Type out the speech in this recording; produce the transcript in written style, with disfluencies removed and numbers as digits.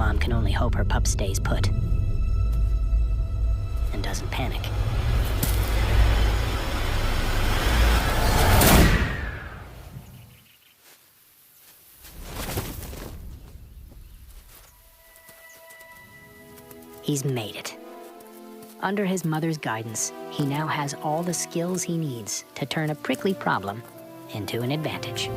Mom can only hope her pup stays put and doesn't panic. He's made it. Under his mother's guidance, he now has all the skills he needs to turn a prickly problem into an advantage.